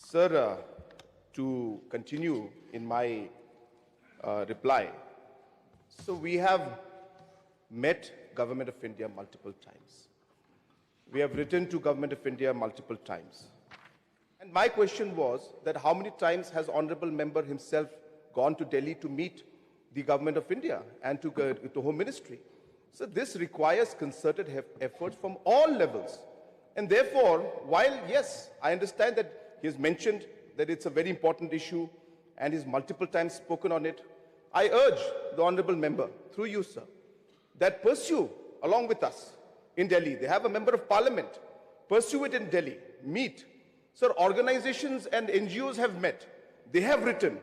Sir, to continue in my reply, so we have met Government of India multiple times. We have written to Government of India multiple times. And my question was that how many times has Honorable Member himself gone to Delhi to meet the Government of India and to Home Ministry? So this requires concerted efforts from all levels. And therefore, while, yes, I understand that he has mentioned that it's a very important issue and he's multiple times spoken on it, I urge the Honorable Member, through you, sir, that pursue along with us in Delhi. They have a Member of Parliament. Pursue it in Delhi. Meet. Sir, organizations and NGOs have met. They have written.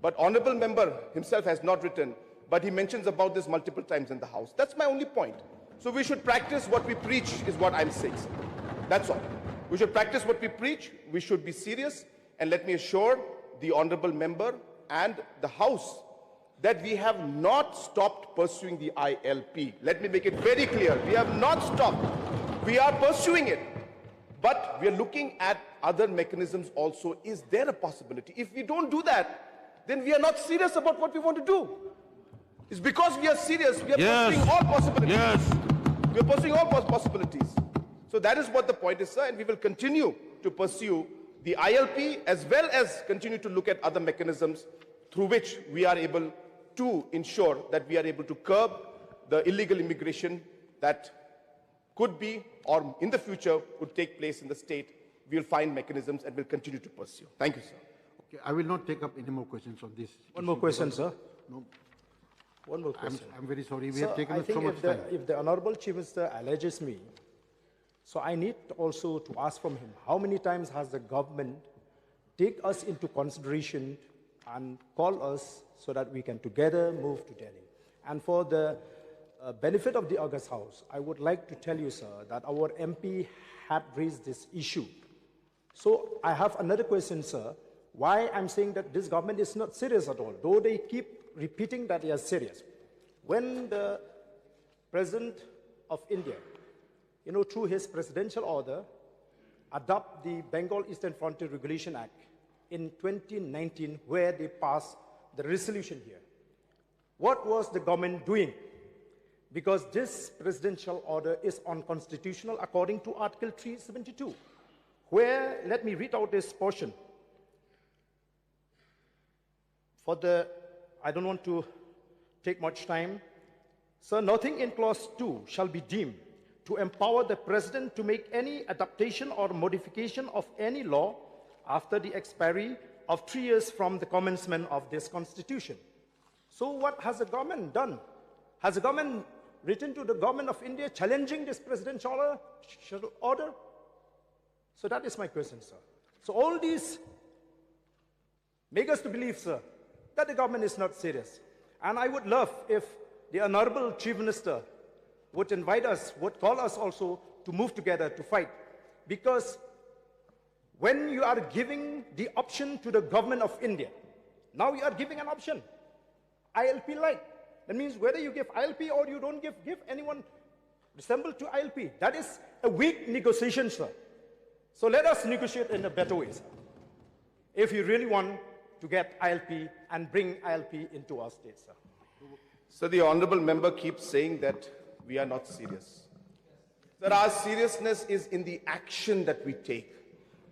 But Honorable Member himself has not written. But he mentions about this multiple times in the House. That's my only point. So we should practice what we preach is what I'm saying, sir. That's all. We should practice what we preach. We should be serious. And let me assure the Honorable Member and the House that we have not stopped pursuing the ILP. Let me make it very clear. We have not stopped. We are pursuing it. But we are looking at other mechanisms also. Is there a possibility? If we don't do that, then we are not serious about what we want to do. It's because we are serious. We are pursuing all possibilities. We are pursuing all possibilities. So that is what the point is, sir. And we will continue to pursue the ILP as well as continue to look at other mechanisms through which we are able to ensure that we are able to curb the illegal immigration that could be or in the future would take place in the state. We will find mechanisms and will continue to pursue. Thank you, sir. Okay, I will not take up any more questions on this. One more question, sir. No. One more question. I'm very sorry. We Sir, have taken I up so think much time. if the Honorable Chief Minister alleges me, so I need also to ask from him, how many times has the government take us into consideration and call us so that we can together move to Delhi? And for the benefit of the August House, I would like to tell you, sir, that our MP had raised this issue. So I have another question, sir. Why I'm saying that this government is not serious at all, though they keep repeating that they are serious. When the President of India, through his presidential order, adopt the Bengal Eastern Frontier Regulation Act in 2019, where they passed the resolution here, what was the government doing? Because this presidential order is unconstitutional according to Article 372, where, let me read out this portion. I don't want to take much time. Sir, nothing in clause 2 shall be deemed to empower the president to make any adaptation or modification of any law after the expiry of 3 years from the commencement of this constitution. So what has the government done? Has the government written to the government of India challenging this presidential order? So that is my question, sir. So all these make us to believe, sir, that the government is not serious. And I would love if the Honorable Chief Minister would invite us, would call us also to move together to fight. Because when you are giving the option to the government of India, now you are giving an option, ILP light. That means whether you give ILP or you don't give anyone resemble to ILP. That is a weak negotiation, sir. So let us negotiate in a better way, sir. If you really want to get ILP and bring ILP into our state, sir. So the Honorable Member keeps saying that we are not serious. Sir, our seriousness is in the action that we take.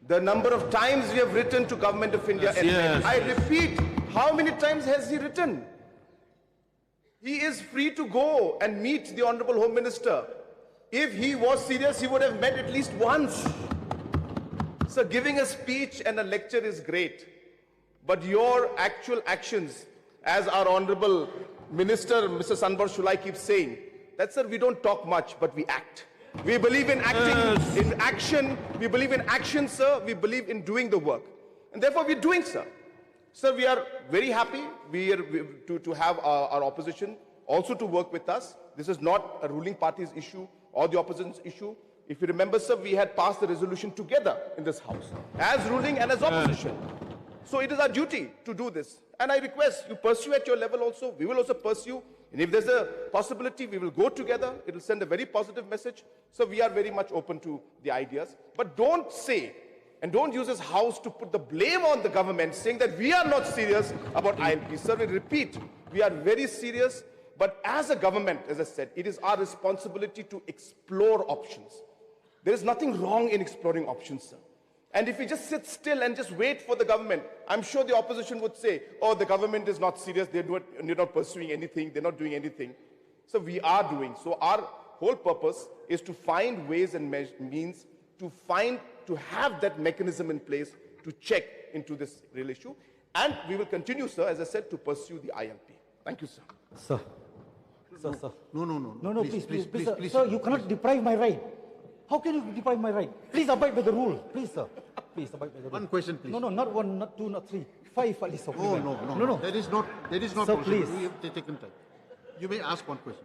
The number of times we have written to Government of India, I repeat, how many times has he written? He is free to go and meet the Honorable Home Minister. If he was serious, he would have met at least once. So giving a speech and a lecture is great. But your actual actions, as our Honorable Minister, Mr. Sanbar Shulai, keeps saying, that, sir, we don't talk much, but we act. We believe in acting, in action. We believe in action, sir. We believe in doing the work. And therefore, we're doing, sir. Sir, we are very happy to have our opposition also to work with us. This is not a ruling party's issue or the opposition's issue. If you remember, sir, we had passed the resolution together in this House, as ruling and as opposition. So it is our duty to do this. And I request you pursue at your level also. We will also pursue. And if there's a possibility, we will go together. It will send a very positive message. So we are very much open to the ideas. But don't say And don't use this house to put the blame on the government, saying that we are not serious about ILP. Sir, we repeat, we are very serious, but as a government, as I said, it is our responsibility to explore options. There is nothing wrong in exploring options, sir. And if we just sit still and just wait for the government, I'm sure the opposition would say, oh, the government is not serious, they're not pursuing anything, they're not doing anything. So we are doing. So our whole purpose is to find ways and means to have that mechanism in place to check into this real issue. And we will continue, sir, as I said, to pursue the ILP. Thank you, sir. Sir. Sir. No, Please, sir, you cannot deprive my right. How can you deprive my right? Please abide by the rule. Please, sir. Please abide by the rule. One question, please. No, not one, not two, not three. 5 at least. No. That is not Sir, possible. please. We have taken time. You may ask one question.